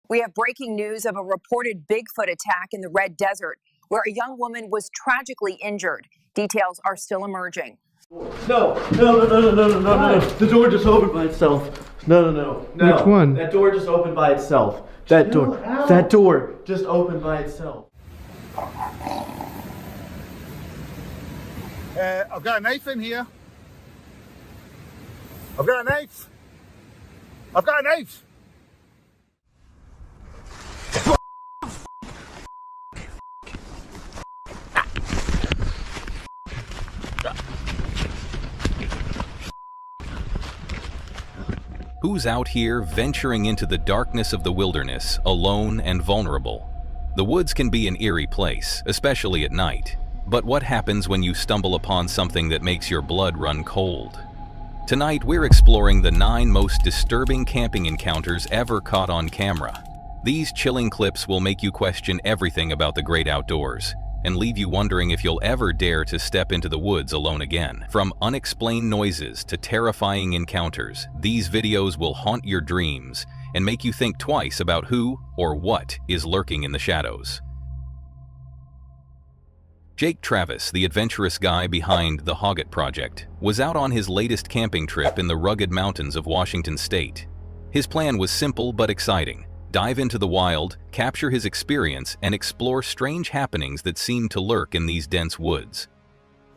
We have breaking news of a reported Bigfoot attack in the Red Desert, where a young woman was tragically injured. Details are still emerging. No. The door just opened by itself. No. Which one? That door just opened by itself. That door just opened by itself. I've got a knife in here. I've got a knife. Who's out here venturing into the darkness of the wilderness, alone and vulnerable? The woods can be an eerie place, especially at night. But what happens when you stumble upon something that makes your blood run cold? Tonight, we're exploring the 9 most disturbing camping encounters ever caught on camera. These chilling clips will make you question everything about the great outdoors and leave you wondering if you'll ever dare to step into the woods alone again. From unexplained noises to terrifying encounters, these videos will haunt your dreams and make you think twice about who or what is lurking in the shadows. Jake Travis, the adventurous guy behind the Hoggett Project, was out on his latest camping trip in the rugged mountains of Washington State. His plan was simple but exciting. Dive into the wild, capture his experience, and explore strange happenings that seem to lurk in these dense woods.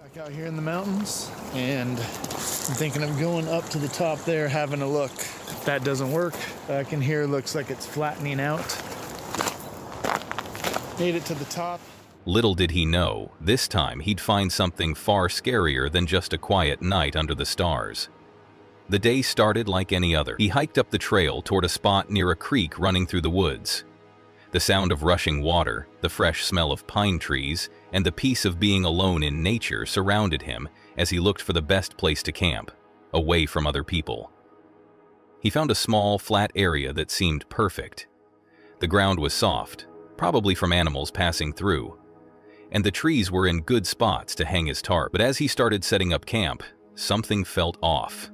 Back out here in the mountains, and I'm thinking of going up to the top there, having a look. If that doesn't work, back in here looks like it's flattening out. Made it to the top. Little did he know, this time he'd find something far scarier than just a quiet night under the stars. The day started like any other. He hiked up the trail toward a spot near a creek running through the woods. The sound of rushing water, the fresh smell of pine trees, and the peace of being alone in nature surrounded him as he looked for the best place to camp, away from other people. He found a small, flat area that seemed perfect. The ground was soft, probably from animals passing through, and the trees were in good spots to hang his tarp. But as he started setting up camp, something felt off.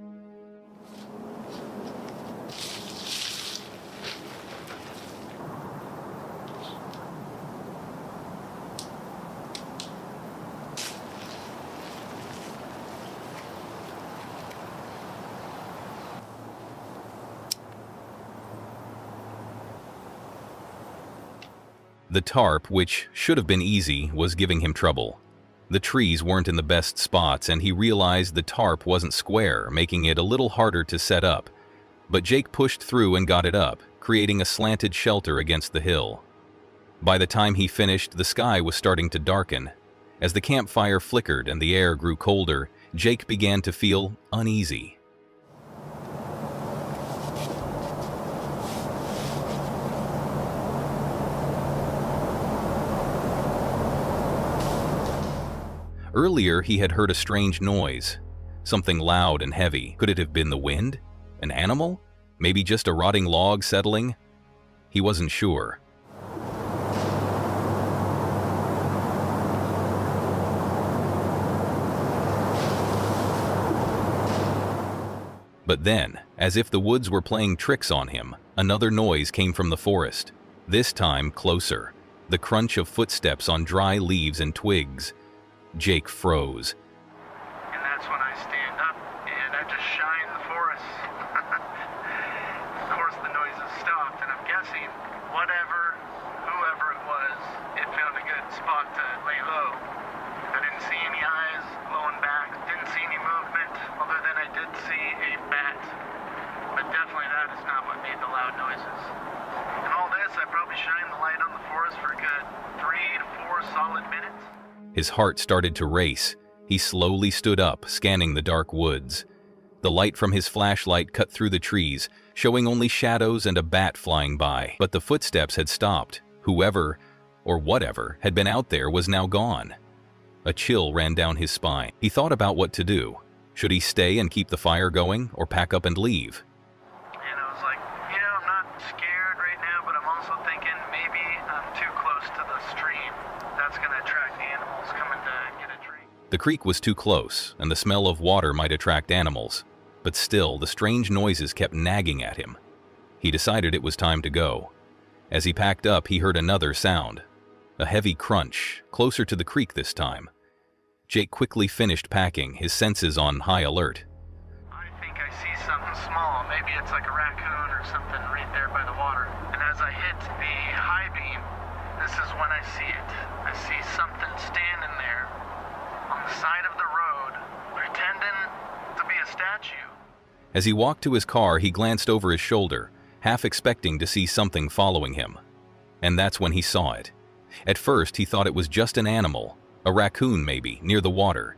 The tarp, which should have been easy, was giving him trouble. The trees weren't in the best spots, and he realized the tarp wasn't square, making it a little harder to set up. But Jake pushed through and got it up, creating a slanted shelter against the hill. By the time he finished, the sky was starting to darken. As the campfire flickered and the air grew colder, Jake began to feel uneasy. Earlier, he had heard a strange noise, something loud and heavy. Could it have been the wind? An animal? Maybe just a rotting log settling? He wasn't sure. But then, as if the woods were playing tricks on him, another noise came from the forest, this time closer, the crunch of footsteps on dry leaves and twigs. Jake froze. And that's when I stand up and I just shine the forest. Of course the noise has stopped, and I'm guessing whoever it was, it found a good spot to lay low. I didn't see any eyes glowing back, didn't see any movement, other than I did see a bat. But definitely that is not what made the loud noises. And all this, I probably shined the light on the forest for a good 3 to 4 solid minutes. His heart started to race. He slowly stood up, scanning the dark woods. The light from his flashlight cut through the trees, showing only shadows and a bat flying by. But the footsteps had stopped. Whoever, or whatever, had been out there was now gone. A chill ran down his spine. He thought about what to do. Should he stay and keep the fire going, or pack up and leave? And I was like, I'm not scared right now, but I'm also thinking maybe I'm too close to the stream. That's going to attract the animals coming to get a drink. The creek was too close, and the smell of water might attract animals. But still, the strange noises kept nagging at him. He decided it was time to go. As he packed up, he heard another sound. A heavy crunch, closer to the creek this time. Jake quickly finished packing, his senses on high alert. I think I see something small. Maybe it's like a raccoon or something right there by the water. And as I hit the high beam, this is when I see it. I see something standing there on the side of the road, pretending to be a statue. As he walked to his car, he glanced over his shoulder, half expecting to see something following him. And that's when he saw it. At first, he thought it was just an animal, a raccoon maybe, near the water.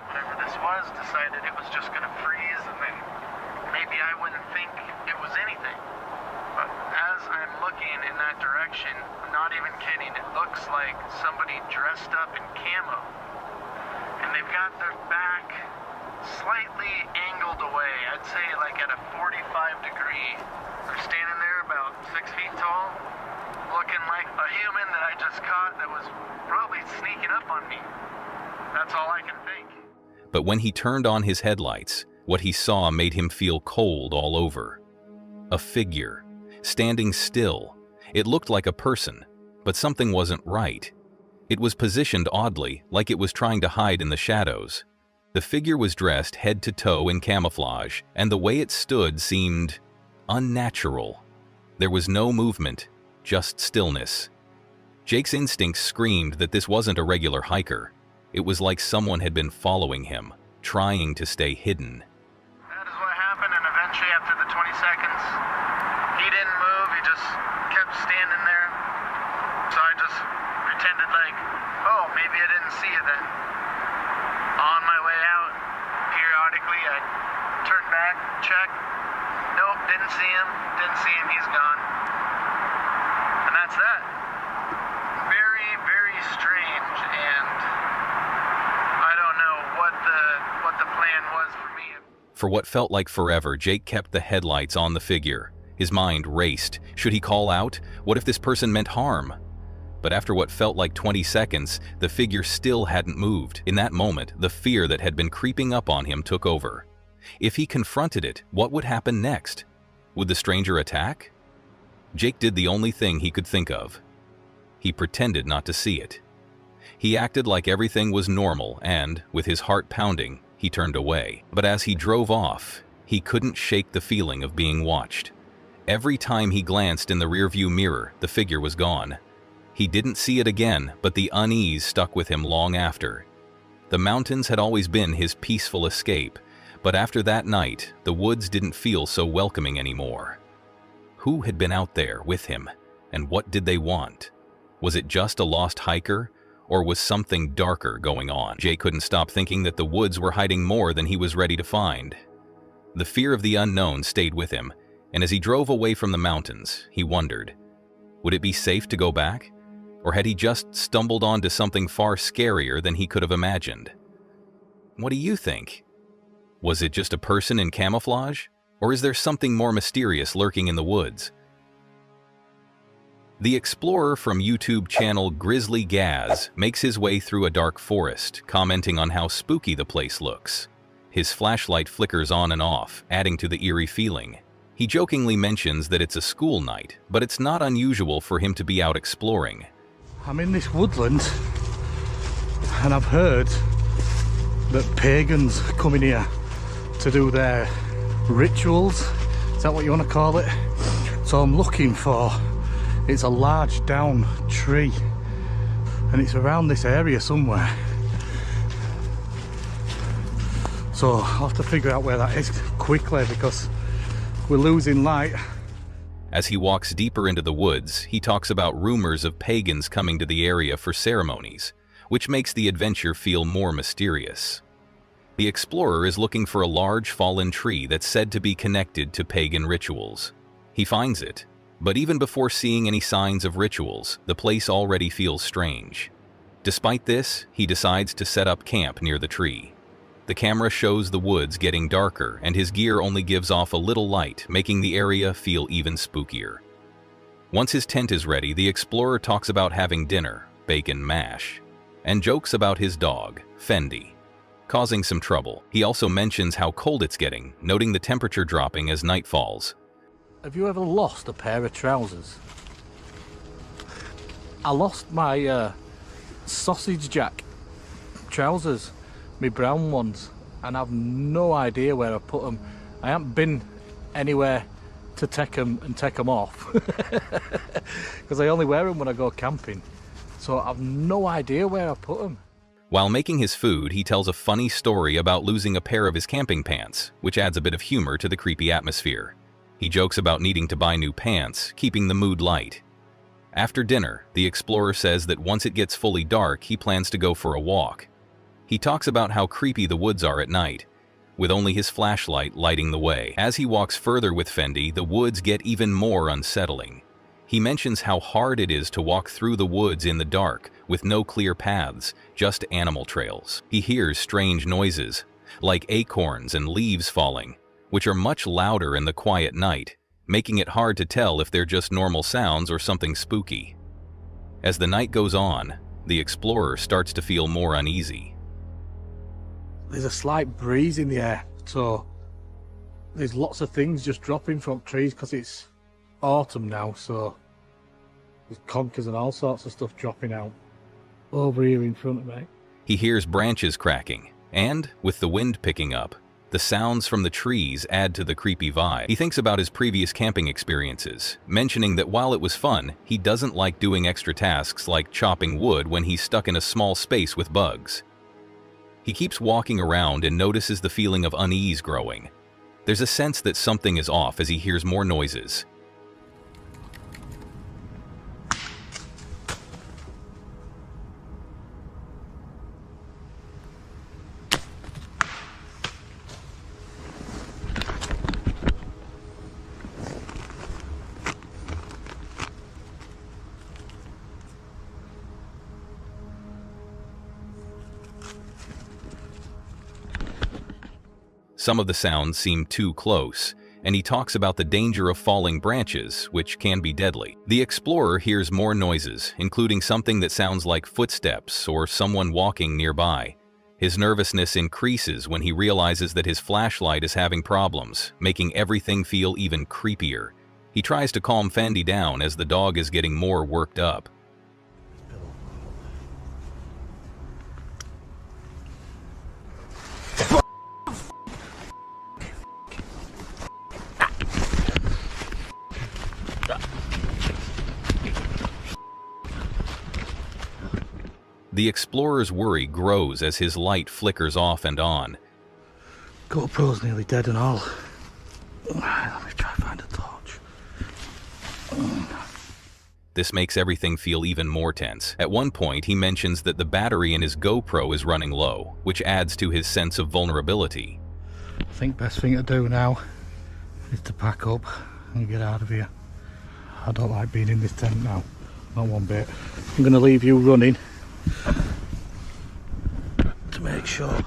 Whatever this was, decided it was just going to freeze, and then maybe I wouldn't think it was anything. But as I'm looking in that direction, I'm not even kidding, it looks like somebody dressed up in camo. And they've got their back slightly angled away, I'd say like at a 45 degree. They're standing there about 6 feet tall, looking like a human that I just caught that was probably sneaking up on me. That's all I can think. But when he turned on his headlights, what he saw made him feel cold all over. A figure, standing still. It looked like a person, but something wasn't right. It was positioned oddly, like it was trying to hide in the shadows. The figure was dressed head to toe in camouflage, and the way it stood seemed unnatural. There was no movement, just stillness. Jake's instincts screamed that this wasn't a regular hiker. It was like someone had been following him, trying to stay hidden. That is what happened, and eventually after the 20 seconds, he didn't move, he just kept standing there. So I just pretended like, oh, maybe I didn't see you then. On my way out, periodically I'd turn back, check. Nope, didn't see him, he's gone. And that's that. Very, very strange, and I don't know what the plan was for me. For what felt like forever, Jake kept the headlights on the figure. His mind raced. Should he call out? What if this person meant harm? But after what felt like 20 seconds, the figure still hadn't moved. In that moment, the fear that had been creeping up on him took over. If he confronted it, what would happen next? Would the stranger attack? Jake did the only thing he could think of. He pretended not to see it. He acted like everything was normal and, with his heart pounding, he turned away. But as he drove off, he couldn't shake the feeling of being watched. Every time he glanced in the rearview mirror, the figure was gone. He didn't see it again, but the unease stuck with him long after. The mountains had always been his peaceful escape, but after that night, the woods didn't feel so welcoming anymore. Who had been out there with him, and what did they want? Was it just a lost hiker, or was something darker going on? Jay couldn't stop thinking that the woods were hiding more than he was ready to find. The fear of the unknown stayed with him, and as he drove away from the mountains, he wondered, would it be safe to go back? Or had he just stumbled onto something far scarier than he could have imagined? What do you think? Was it just a person in camouflage? Or is there something more mysterious lurking in the woods? The explorer from YouTube channel Grizzly Gaz makes his way through a dark forest, commenting on how spooky the place looks. His flashlight flickers on and off, adding to the eerie feeling. He jokingly mentions that it's a school night, but it's not unusual for him to be out exploring. I'm in this woodland, and I've heard that pagans come in here to do their rituals. Is that what you want to call it? So I'm looking for, it's a large down tree, and it's around this area somewhere. So I'll have to figure out where that is quickly because we're losing light. As he walks deeper into the woods, he talks about rumors of pagans coming to the area for ceremonies, which makes the adventure feel more mysterious. The explorer is looking for a large fallen tree that's said to be connected to pagan rituals. He finds it, but even before seeing any signs of rituals, the place already feels strange. Despite this, he decides to set up camp near the tree. The camera shows the woods getting darker, and his gear only gives off a little light, making the area feel even spookier. Once his tent is ready, the explorer talks about having dinner, bacon mash, and jokes about his dog, Fendi, causing some trouble. He also mentions how cold it's getting, noting the temperature dropping as night falls. Have you ever lost a pair of trousers? I lost my sausage jack trousers, my brown ones, and I've no idea where I put them. I haven't been anywhere to take them and take them off because I only wear them when I go camping, so I've no idea where I put them. While making his food, he tells a funny story about losing a pair of his camping pants, which adds a bit of humor to the creepy atmosphere. He jokes about needing to buy new pants, keeping the mood light. After dinner, the explorer says that once it gets fully dark, he plans to go for a walk. He talks about how creepy the woods are at night, with only his flashlight lighting the way. As he walks further with Fendi, the woods get even more unsettling. He mentions how hard it is to walk through the woods in the dark, with no clear paths, just animal trails. He hears strange noises, like acorns and leaves falling, which are much louder in the quiet night, making it hard to tell if they're just normal sounds or something spooky. As the night goes on, the explorer starts to feel more uneasy. There's a slight breeze in the air, so there's lots of things just dropping from trees because it's autumn now, so there's conkers and all sorts of stuff dropping out over here in front of me. He hears branches cracking, and, with the wind picking up, the sounds from the trees add to the creepy vibe. He thinks about his previous camping experiences, mentioning that while it was fun, he doesn't like doing extra tasks like chopping wood when he's stuck in a small space with bugs. He keeps walking around and notices the feeling of unease growing. There's a sense that something is off as he hears more noises. Some of the sounds seem too close, and he talks about the danger of falling branches, which can be deadly. The explorer hears more noises, including something that sounds like footsteps or someone walking nearby. His nervousness increases when he realizes that his flashlight is having problems, making everything feel even creepier. He tries to calm Fendi down as the dog is getting more worked up. The explorer's worry grows as his light flickers off and on. GoPro's nearly dead and all. Let me try to find a torch. This makes everything feel even more tense. At one point, he mentions that the battery in his GoPro is running low, which adds to his sense of vulnerability. I think best thing to do now is to pack up and get out of here. I don't like being in this tent now, not one bit. I'm going to leave you running to make sure.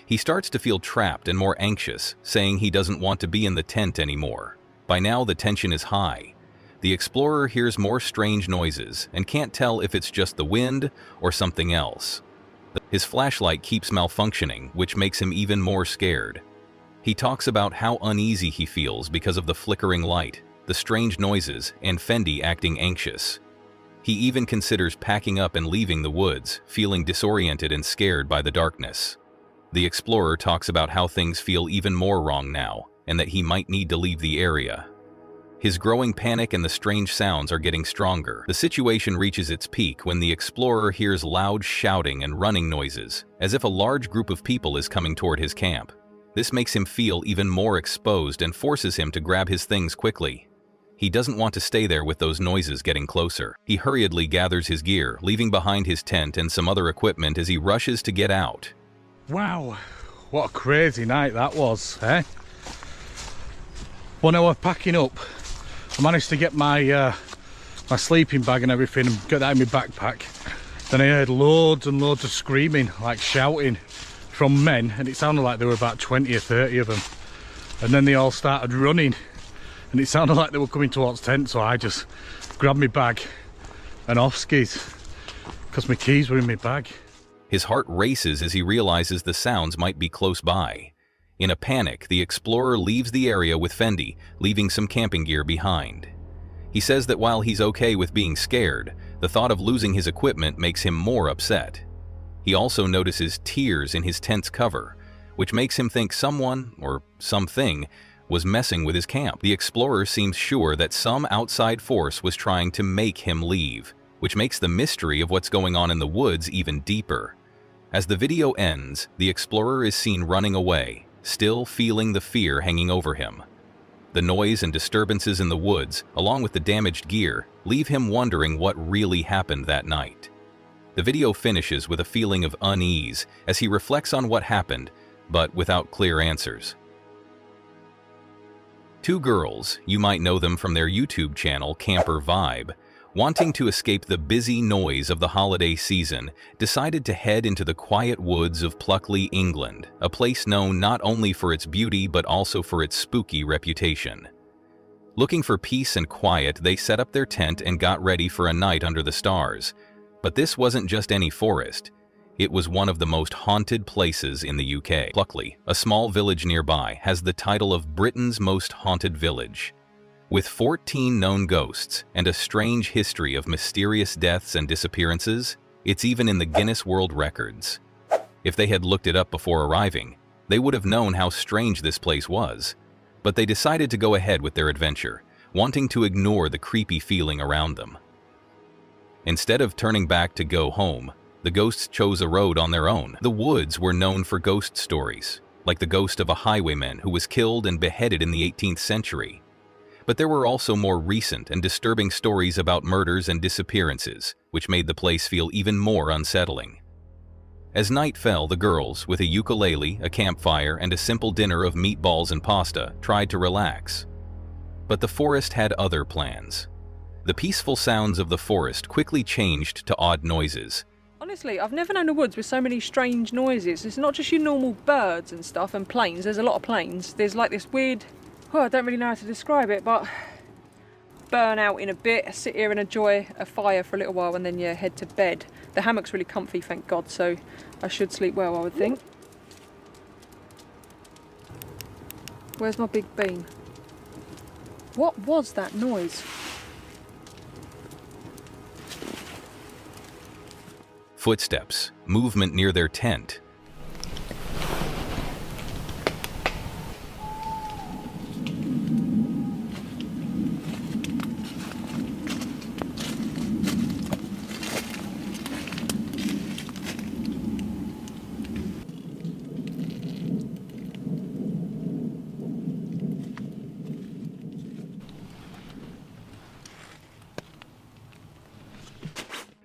He starts to feel trapped and more anxious, saying he doesn't want to be in the tent anymore. By now, the tension is high. The explorer hears more strange noises and can't tell if it's just the wind or something else. His flashlight keeps malfunctioning, which makes him even more scared. He talks about how uneasy he feels because of the flickering light, the strange noises, and Fendi acting anxious. He even considers packing up and leaving the woods, feeling disoriented and scared by the darkness. The explorer talks about how things feel even more wrong now, and that he might need to leave the area. His growing panic and the strange sounds are getting stronger. The situation reaches its peak when the explorer hears loud shouting and running noises, as if a large group of people is coming toward his camp. This makes him feel even more exposed and forces him to grab his things quickly. He doesn't want to stay there with those noises getting closer. He hurriedly gathers his gear, leaving behind his tent and some other equipment as he rushes to get out. Wow, what a crazy night that was, eh? When I was packing up, I managed to get my my sleeping bag and everything and get that in my backpack. Then I heard loads and loads of screaming, like shouting from men, and it sounded like there were about 20 or 30 of them. And then they all started running, and it sounded like they were coming towards tent, so I just grabbed my bag and off skis, because my keys were in my bag. His heart races as he realizes the sounds might be close by. In a panic, the explorer leaves the area with Fendi, leaving some camping gear behind. He says that while he's okay with being scared, the thought of losing his equipment makes him more upset. He also notices tears in his tent's cover, which makes him think someone, or something, was messing with his camp. The explorer seems sure that some outside force was trying to make him leave, which makes the mystery of what's going on in the woods even deeper. As the video ends, the explorer is seen running away, still feeling the fear hanging over him. The noise and disturbances in the woods, along with the damaged gear, leave him wondering what really happened that night. The video finishes with a feeling of unease as he reflects on what happened, but without clear answers. Two girls, you might know them from their YouTube channel Camper Vibe, wanting to escape the busy noise of the holiday season, decided to head into the quiet woods of Pluckley, England, a place known not only for its beauty but also for its spooky reputation. Looking for peace and quiet, they set up their tent and got ready for a night under the stars. But this wasn't just any forest. It was one of the most haunted places in the UK. Pluckley, a small village nearby, has the title of Britain's most haunted village. With 14 known ghosts and a strange history of mysterious deaths and disappearances, it's even in the Guinness World Records. If they had looked it up before arriving, they would have known how strange this place was. But they decided to go ahead with their adventure, wanting to ignore the creepy feeling around them. Instead of turning back to go home, the ghosts chose a road on their own. The woods were known for ghost stories, like the ghost of a highwayman who was killed and beheaded in the 18th century. But there were also more recent and disturbing stories about murders and disappearances, which made the place feel even more unsettling. As night fell, the girls, with a ukulele, a campfire, and a simple dinner of meatballs and pasta, tried to relax. But the forest had other plans. The peaceful sounds of the forest quickly changed to odd noises. Honestly, I've never known a woods with so many strange noises. It's not just your normal birds and stuff and planes. There's a lot of planes. There's like this weird... I don't really know how to describe it, but burn out in a bit, sit here and enjoy a fire for a little while and then head to bed. The hammock's really comfy, thank God, so I should sleep well, I would think. Where's my big bean? What was that noise? Footsteps, movement near their tent.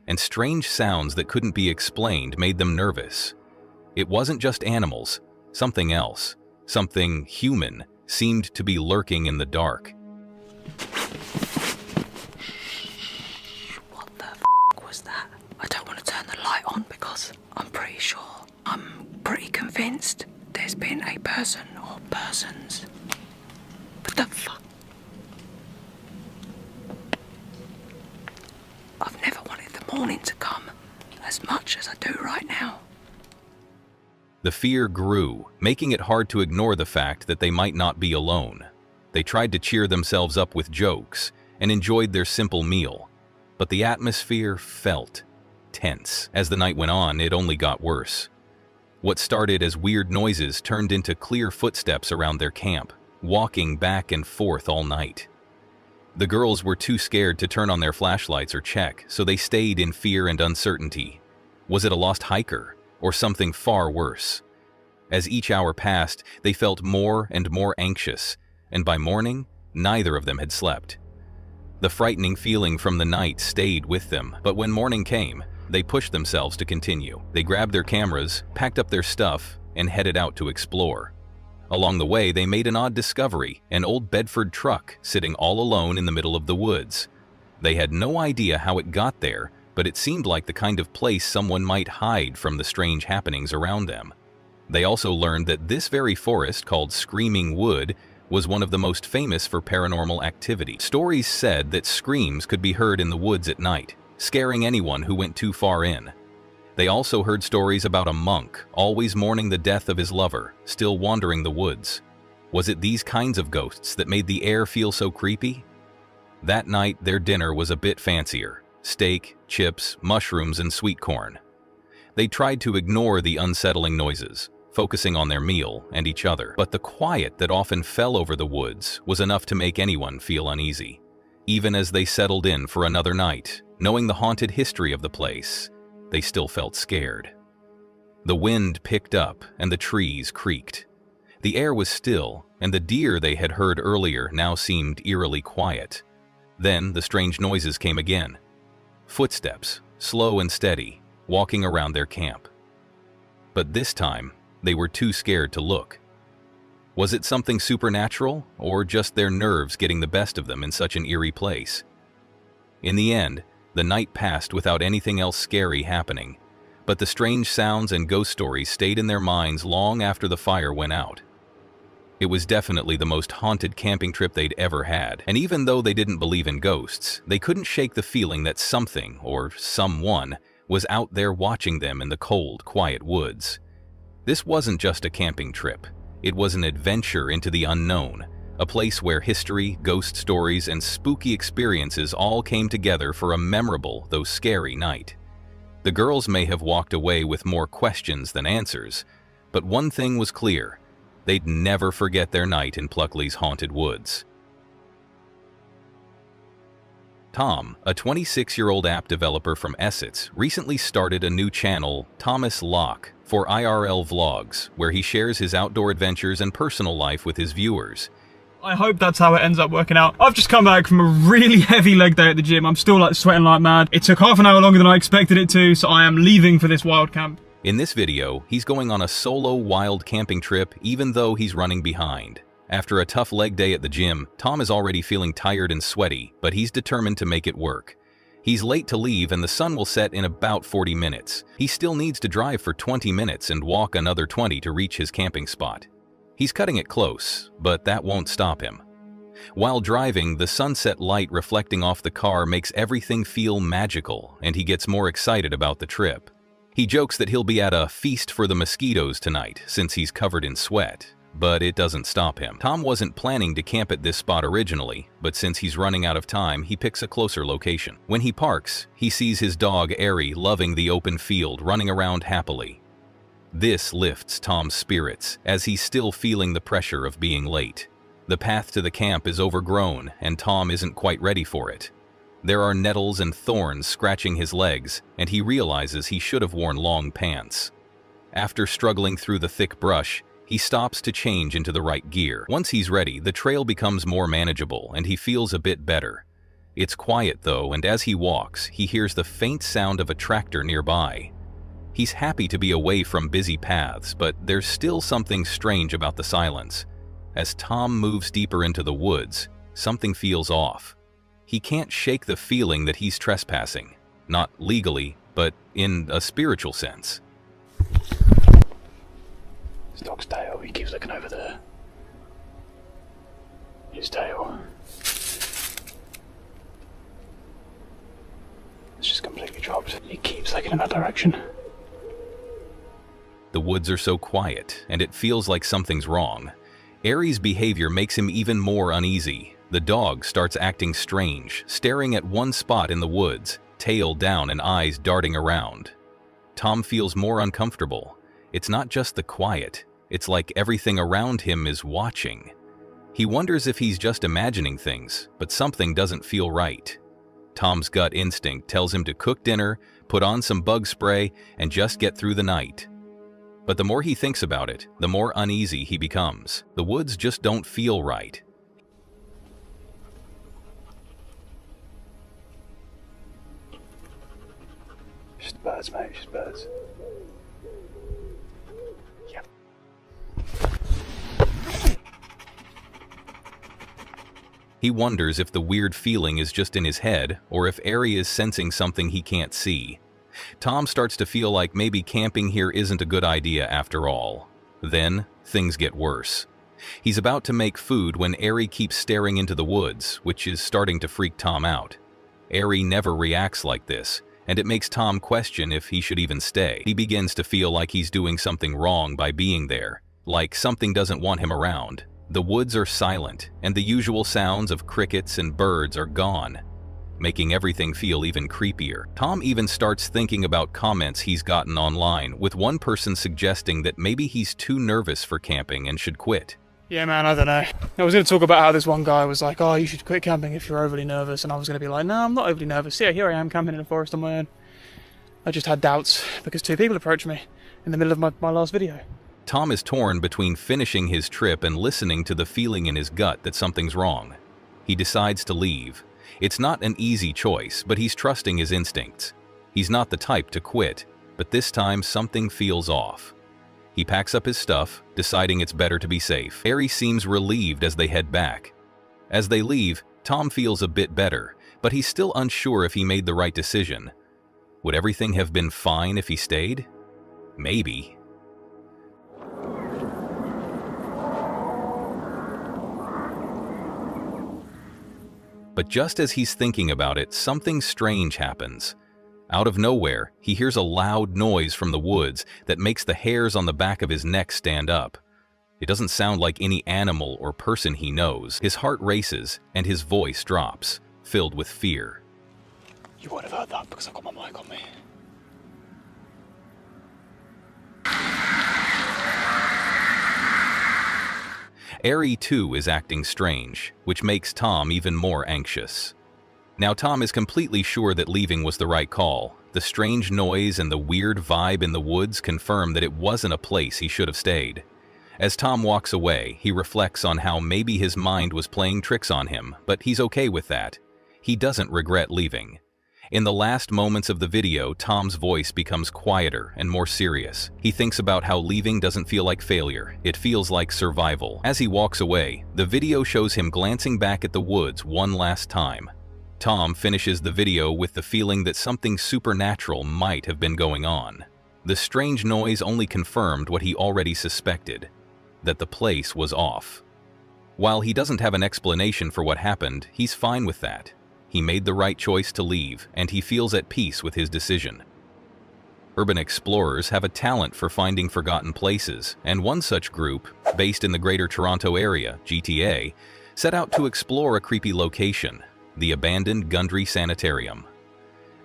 And strange sounds that couldn't be explained made them nervous. It wasn't just animals, something else, something human, seemed to be lurking in the dark. What the f*** was that? I don't want to turn the light on because I'm pretty convinced there's been a person or persons. What the fuck? I've never wanted the morning to come as much as I do right now. The fear grew, making it hard to ignore the fact that they might not be alone. They tried to cheer themselves up with jokes and enjoyed their simple meal, but the atmosphere felt tense. As the night went on, it only got worse. What started as weird noises turned into clear footsteps around their camp, walking back and forth all night. The girls were too scared to turn on their flashlights or check, so they stayed in fear and uncertainty. Was it a lost hiker, or something far worse? As each hour passed, they felt more and more anxious, and by morning, neither of them had slept. The frightening feeling from the night stayed with them, but when morning came, they pushed themselves to continue. They grabbed their cameras, packed up their stuff, and headed out to explore. Along the way, they made an odd discovery, an old Bedford truck sitting all alone in the middle of the woods. They had no idea how it got there, but it seemed like the kind of place someone might hide from the strange happenings around them. They also learned that this very forest, called Screaming Wood, was one of the most famous for paranormal activity. Stories said that screams could be heard in the woods at night, scaring anyone who went too far in. They also heard stories about a monk, always mourning the death of his lover, still wandering the woods. Was it these kinds of ghosts that made the air feel so creepy? That night, their dinner was a bit fancier: steak, chips, mushrooms, and sweet corn. They tried to ignore the unsettling noises, focusing on their meal and each other. But the quiet that often fell over the woods was enough to make anyone feel uneasy. Even as they settled in for another night, knowing the haunted history of the place, they still felt scared. The wind picked up and the trees creaked. The air was still, and the deer they had heard earlier now seemed eerily quiet. Then the strange noises came again. Footsteps, slow and steady, walking around their camp. But this time, they were too scared to look. Was it something supernatural, or just their nerves getting the best of them in such an eerie place? In the end, the night passed without anything else scary happening, but the strange sounds and ghost stories stayed in their minds long after the fire went out. It was definitely the most haunted camping trip they'd ever had, and even though they didn't believe in ghosts, they couldn't shake the feeling that something, or someone, was out there watching them in the cold, quiet woods. This wasn't just a camping trip. It was an adventure into the unknown, a place where history, ghost stories, and spooky experiences all came together for a memorable, though scary night. The girls may have walked away with more questions than answers, but one thing was clear: they'd never forget their night in Pluckley's haunted woods. Tom, a 26-year-old app developer from Essex, recently started a new channel, Thomas Locke, for IRL vlogs, where he shares his outdoor adventures and personal life with his viewers. I hope that's how it ends up working out. I've just come back from a really heavy leg day at the gym. I'm still sweating like mad. It took half an hour longer than I expected it to, so I am leaving for this wild camp. In this video, he's going on a solo wild camping trip even though he's running behind. After a tough leg day at the gym, Tom is already feeling tired and sweaty, but he's determined to make it work. He's late to leave and the sun will set in about 40 minutes. He still needs to drive for 20 minutes and walk another 20 to reach his camping spot. He's cutting it close, but that won't stop him. While driving, the sunset light reflecting off the car makes everything feel magical, and he gets more excited about the trip. He jokes that he'll be at a feast for the mosquitoes tonight since he's covered in sweat, but it doesn't stop him. Tom wasn't planning to camp at this spot originally, but since he's running out of time, he picks a closer location. When he parks, he sees his dog Aerie loving the open field, running around happily. This lifts Tom's spirits, as he's still feeling the pressure of being late. The path to the camp is overgrown, and Tom isn't quite ready for it. There are nettles and thorns scratching his legs, and he realizes he should have worn long pants. After struggling through the thick brush, he stops to change into the right gear. Once he's ready, the trail becomes more manageable, and he feels a bit better. It's quiet though, and as he walks, he hears the faint sound of a tractor nearby. He's happy to be away from busy paths, but there's still something strange about the silence. As Tom moves deeper into the woods, something feels off. He can't shake the feeling that he's trespassing, not legally, but in a spiritual sense. His dog's tail, he keeps looking over there. His tail. It's just completely dropped. He keeps looking in that direction. The woods are so quiet, and it feels like something's wrong. Aerie's behavior makes him even more uneasy. The dog starts acting strange, staring at one spot in the woods, tail down and eyes darting around. Tom feels more uncomfortable. It's not just the quiet, it's like everything around him is watching. He wonders if he's just imagining things, but something doesn't feel right. Tom's gut instinct tells him to cook dinner, put on some bug spray, and just get through the night. But the more he thinks about it, the more uneasy he becomes. The woods just don't feel right. Just birds, mate, just birds. Yep. He wonders if the weird feeling is just in his head, or if Aerie is sensing something he can't see. Tom starts to feel like maybe camping here isn't a good idea after all. Then, things get worse. He's about to make food when Aerie keeps staring into the woods, which is starting to freak Tom out. Aerie never reacts like this, and it makes Tom question if he should even stay. He begins to feel like he's doing something wrong by being there, like something doesn't want him around. The woods are silent, and the usual sounds of crickets and birds are gone, making everything feel even creepier. Tom even starts thinking about comments he's gotten online, with one person suggesting that maybe he's too nervous for camping and should quit. Yeah, man, I don't know. I was going to talk about how this one guy was like, oh, you should quit camping if you're overly nervous, and I was going to be like, no, I'm not overly nervous. Yeah, here I am camping in a forest on my own. I just had doubts because 2 people approached me in the middle of my last video. Tom is torn between finishing his trip and listening to the feeling in his gut that something's wrong. He decides to leave. It's not an easy choice, but he's trusting his instincts. He's not the type to quit, but this time something feels off. He packs up his stuff, deciding it's better to be safe. Harry seems relieved as they head back. As they leave, Tom feels a bit better, but he's still unsure if he made the right decision. Would everything have been fine if he stayed? Maybe. But just as he's thinking about it, something strange happens. Out of nowhere, he hears a loud noise from the woods that makes the hairs on the back of his neck stand up. It doesn't sound like any animal or person he knows. His heart races and his voice drops, filled with fear. You won't have heard that because I've got my mic on me. Harry, too, is acting strange, which makes Tom even more anxious. Now Tom is completely sure that leaving was the right call. The strange noise and the weird vibe in the woods confirm that it wasn't a place he should have stayed. As Tom walks away, he reflects on how maybe his mind was playing tricks on him, but he's okay with that. He doesn't regret leaving. In the last moments of the video, Tom's voice becomes quieter and more serious. He thinks about how leaving doesn't feel like failure, it feels like survival. As he walks away, the video shows him glancing back at the woods one last time. Tom finishes the video with the feeling that something supernatural might have been going on. The strange noise only confirmed what he already suspected, that the place was off. While he doesn't have an explanation for what happened, he's fine with that. He made the right choice to leave, and he feels at peace with his decision. Urban explorers have a talent for finding forgotten places, and one such group, based in the Greater Toronto Area, GTA, set out to explore a creepy location, the abandoned Gundry Sanitarium.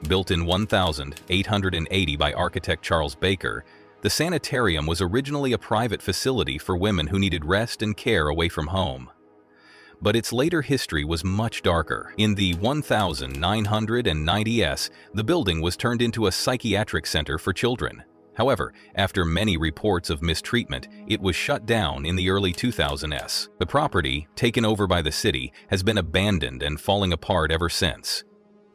Built in 1880 by architect Charles Baker, the sanitarium was originally a private facility for women who needed rest and care away from home. But its later history was much darker. In the 1990s, the building was turned into a psychiatric center for children. However, after many reports of mistreatment, it was shut down in the early 2000s. The property, taken over by the city, has been abandoned and falling apart ever since.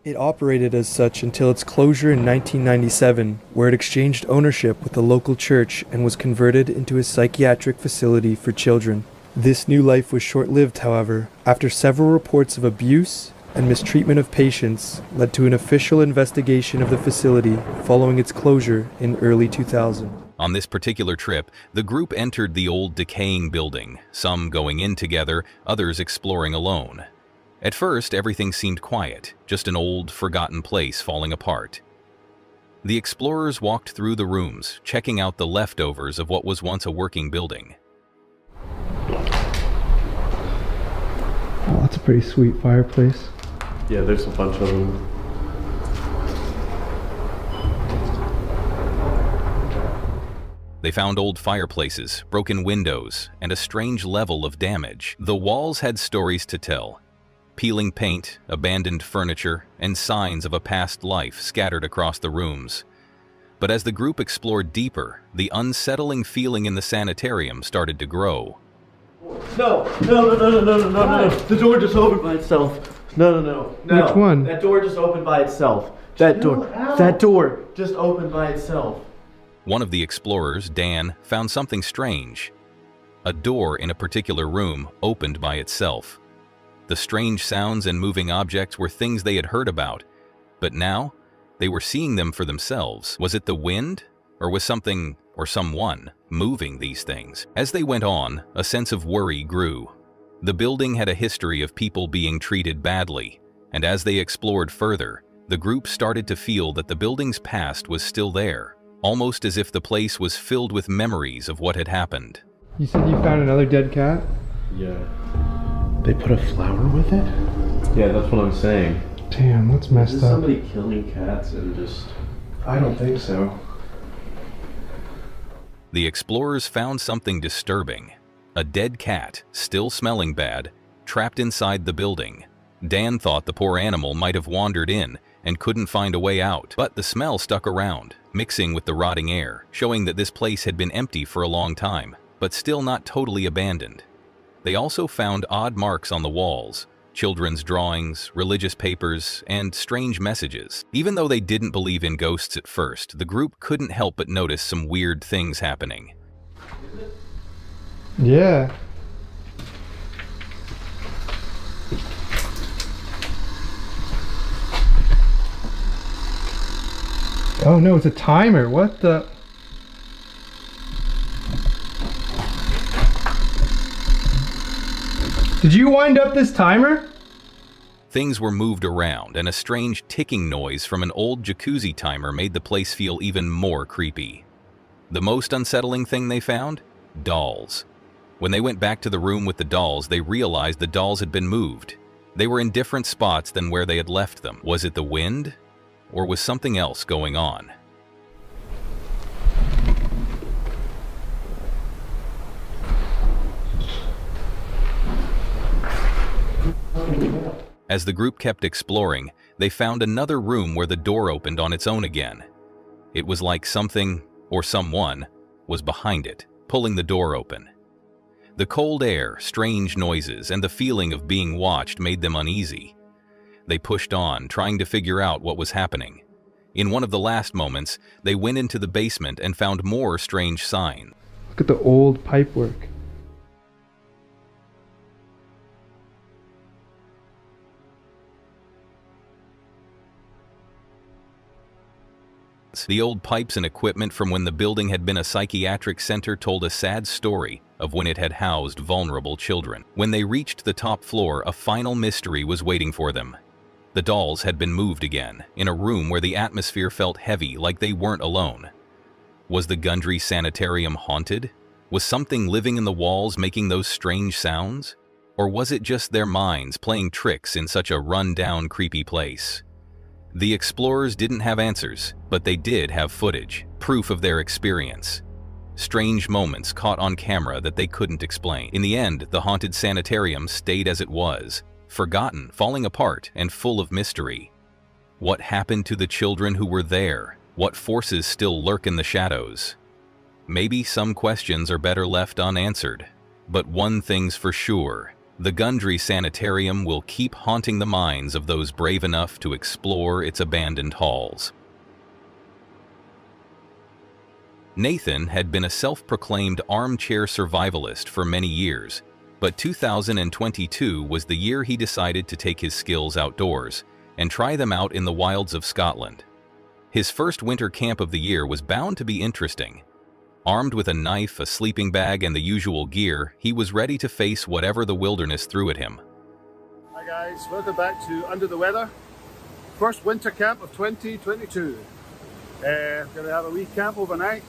It operated as such until its closure in 1997, where it exchanged ownership with the local church and was converted into a psychiatric facility for children. This new life was short-lived, however, after several reports of abuse and mistreatment of patients led to an official investigation of the facility following its closure in early 2000. On this particular trip, the group entered the old decaying building, some going in together, others exploring alone. At first, everything seemed quiet, just an old, forgotten place falling apart. The explorers walked through the rooms, checking out the leftovers of what was once a working building. Oh, that's a pretty sweet fireplace. Yeah, there's a bunch of them. They found old fireplaces, broken windows, and a strange level of damage. The walls had stories to tell. Peeling paint, abandoned furniture, and signs of a past life scattered across the rooms. But as the group explored deeper, the unsettling feeling in the sanitarium started to grow. No. The door just opened by itself. No. Which one? That door just opened by itself. That door just opened by itself. One of the explorers, Dan, found something strange. A door in a particular room opened by itself. The strange sounds and moving objects were things they had heard about, but now they were seeing them for themselves. Was it the wind, or was something or someone moving these things? As they went on, a sense of worry grew. The building had a history of people being treated badly, and as they explored further, the group started to feel that the building's past was still there, almost as if the place was filled with memories of what had happened. You said you found another dead cat? Yeah. They put a flower with it? Yeah, that's what I'm saying. Damn, that's messed Is up. somebody killing cats and just... I don't think so. The explorers found something disturbing. A dead cat, still smelling bad, trapped inside the building. Dan thought the poor animal might have wandered in and couldn't find a way out, but the smell stuck around, mixing with the rotting air, showing that this place had been empty for a long time, but still not totally abandoned. They also found odd marks on the walls, children's drawings, religious papers, and strange messages. Even though they didn't believe in ghosts at first, the group couldn't help but notice some weird things happening. Yeah. Oh no, it's a timer. What the? Did you wind up this timer? Things were moved around, and a strange ticking noise from an old jacuzzi timer made the place feel even more creepy. The most unsettling thing they found? Dolls. When they went back to the room with the dolls, they realized the dolls had been moved. They were in different spots than where they had left them. Was it the wind? Or was something else going on? As the group kept exploring, they found another room where the door opened on its own again. It was like something, or someone, was behind it, pulling the door open. The cold air, strange noises, and the feeling of being watched made them uneasy. They pushed on, trying to figure out what was happening. In one of the last moments, they went into the basement and found more strange signs. Look at the old pipework. The old pipes and equipment from when the building had been a psychiatric center told a sad story of when it had housed vulnerable children. When they reached the top floor, a final mystery was waiting for them. The dolls had been moved again, in a room where the atmosphere felt heavy, like they weren't alone. Was the Gundry Sanitarium haunted? Was something living in the walls making those strange sounds? Or was it just their minds playing tricks in such a run-down, creepy place? The explorers didn't have answers, but they did have footage, proof of their experience. Strange moments caught on camera that they couldn't explain. In the end, the haunted sanitarium stayed as it was, forgotten, falling apart, and full of mystery. What happened to the children who were there? What forces still lurk in the shadows? Maybe some questions are better left unanswered. But one thing's for sure. The Gundry Sanitarium will keep haunting the minds of those brave enough to explore its abandoned halls. Nathan had been a self-proclaimed armchair survivalist for many years, but 2022 was the year he decided to take his skills outdoors and try them out in the wilds of Scotland. His first winter camp of the year was bound to be interesting. Armed with a knife, a sleeping bag, and the usual gear, he was ready to face whatever the wilderness threw at him. Hi guys, welcome back to Under the Weather. First winter camp of 2022. Gonna have a wee camp overnight.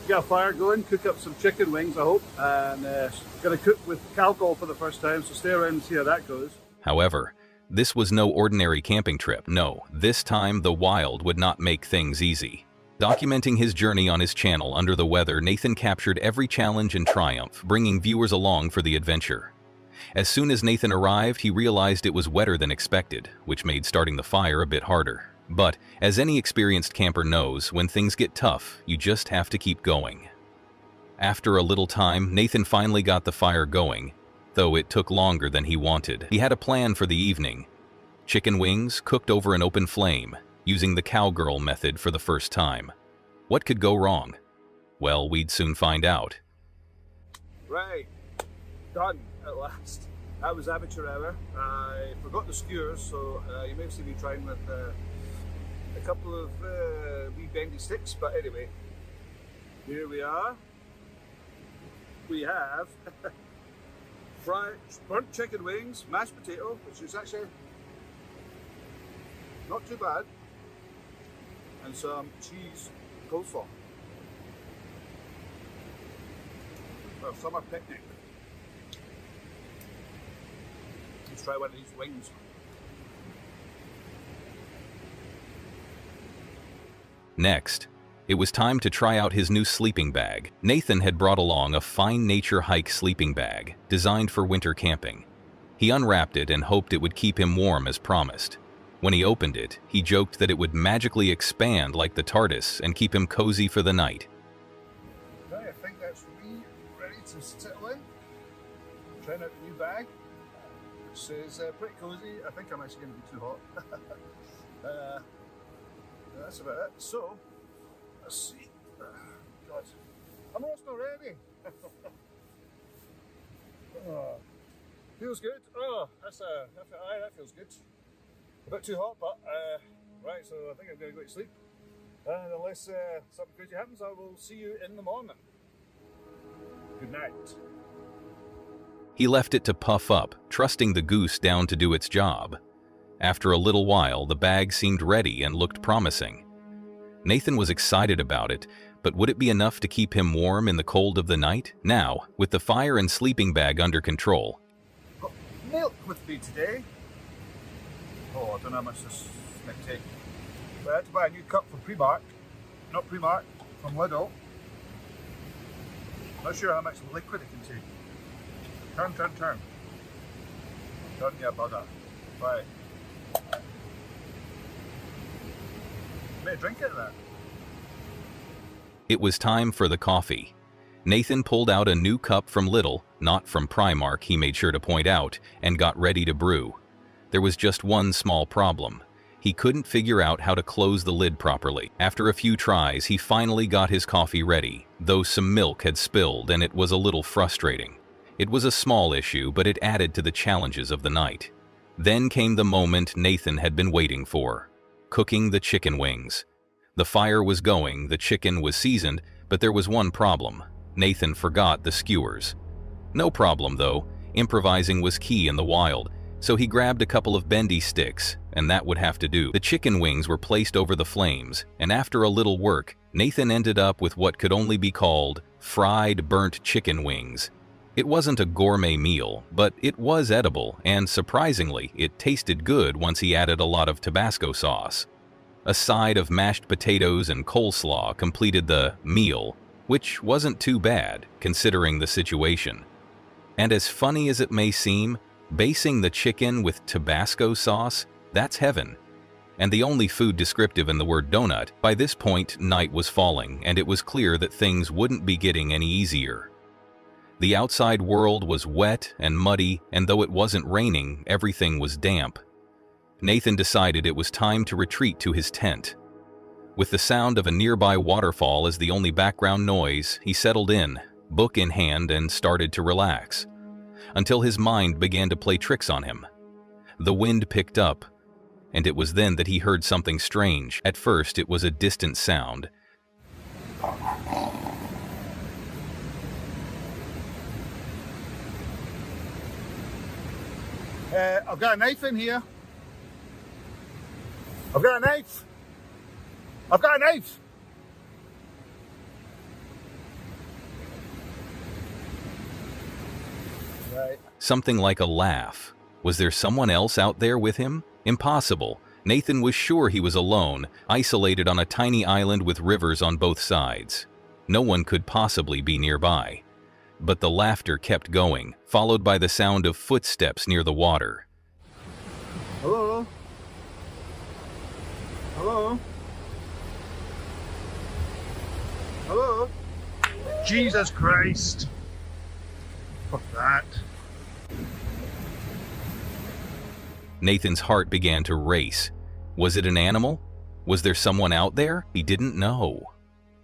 Get a fire going, cook up some chicken wings I hope, and gonna cook with alcohol for the first time, so stay around and see how that goes. However, this was no ordinary camping trip. No, this time the wild would not make things easy. Documenting his journey on his channel, Under the Weather, Nathan captured every challenge and triumph, bringing viewers along for the adventure. As soon as Nathan arrived, he realized it was wetter than expected, which made starting the fire a bit harder. But, as any experienced camper knows, when things get tough, you just have to keep going. After a little time, Nathan finally got the fire going, though it took longer than he wanted. He had a plan for the evening. Chicken wings cooked over an open flame, using the cowgirl method for the first time. What could go wrong? Well, we'd soon find out. Right, done at last. That was amateur hour. I forgot the skewers, so you may have seen me trying with a couple of wee bendy sticks, but anyway, here we are. We have fried burnt chicken wings, mashed potato, which is actually not too bad, and some cheese coleslaw for a summer picnic. try one of these wings. Next, it was time to try out his new sleeping bag. Nathan had brought along a fine nature hike sleeping bag designed for winter camping. He unwrapped it and hoped it would keep him warm as promised. When he opened it, he joked that it would magically expand like the TARDIS and keep him cozy for the night. Okay, I think that's me ready to settle in. Trying out the new bag, which is pretty cozy. I think I'm actually going to be too hot. That's about it. So, let's see. God, I'm almost already. Oh, feels good. Oh, that feels good. A bit too hot, but right. So I think I'm going to go to sleep. And unless something crazy happens, I will see you in the morning. Good night. He left it to puff up, trusting the goose down to do its job. After a little while, the bag seemed ready and looked promising. Nathan was excited about it, but would it be enough to keep him warm in the cold of the night? Now, with the fire and sleeping bag under control. Got milk with me today. Oh, I don't know how much this might take. But I had to buy a new cup from Primark. Not Primark, from Lidl. Not sure how much liquid it can take. Turn. Turn, you bugger. Right. May drink it of that. It was time for the coffee. Nathan pulled out a new cup from Lidl, not from Primark, he made sure to point out, and got ready to brew. There was just one small problem. He couldn't figure out how to close the lid properly. After a few tries, he finally got his coffee ready, though some milk had spilled and it was a little frustrating. It was a small issue, but it added to the challenges of the night. Then came the moment Nathan had been waiting for. Cooking the chicken wings. The fire was going, the chicken was seasoned, but there was one problem. Nathan forgot the skewers. No problem though, improvising was key in the wild, so he grabbed a couple of bendy sticks, and that would have to do. The chicken wings were placed over the flames, and after a little work, Nathan ended up with what could only be called fried burnt chicken wings. It wasn't a gourmet meal, but it was edible, and surprisingly, it tasted good once he added a lot of Tabasco sauce. A side of mashed potatoes and coleslaw completed the meal, which wasn't too bad, considering the situation. And as funny as it may seem, basing the chicken with Tabasco sauce, that's heaven. And the only food descriptive in the word donut. By this point, night was falling, and it was clear that things wouldn't be getting any easier. The outside world was wet and muddy, and though it wasn't raining, everything was damp. Nathan decided it was time to retreat to his tent. With the sound of a nearby waterfall as the only background noise, he settled in, book in hand, and started to relax, until his mind began to play tricks on him. The wind picked up, and it was then that he heard something strange. At first, it was a distant sound. I've got a knife in here. I've got a knife. I've got a knife. Right. Something like a laugh. Was there someone else out there with him? Impossible. Nathan was sure he was alone, isolated on a tiny island with rivers on both sides. No one could possibly be nearby. But the laughter kept going, followed by the sound of footsteps near the water. Hello? Hello? Hello? Jesus Christ! Fuck that. Nathan's heart began to race. Was it an animal? Was there someone out there? He didn't know.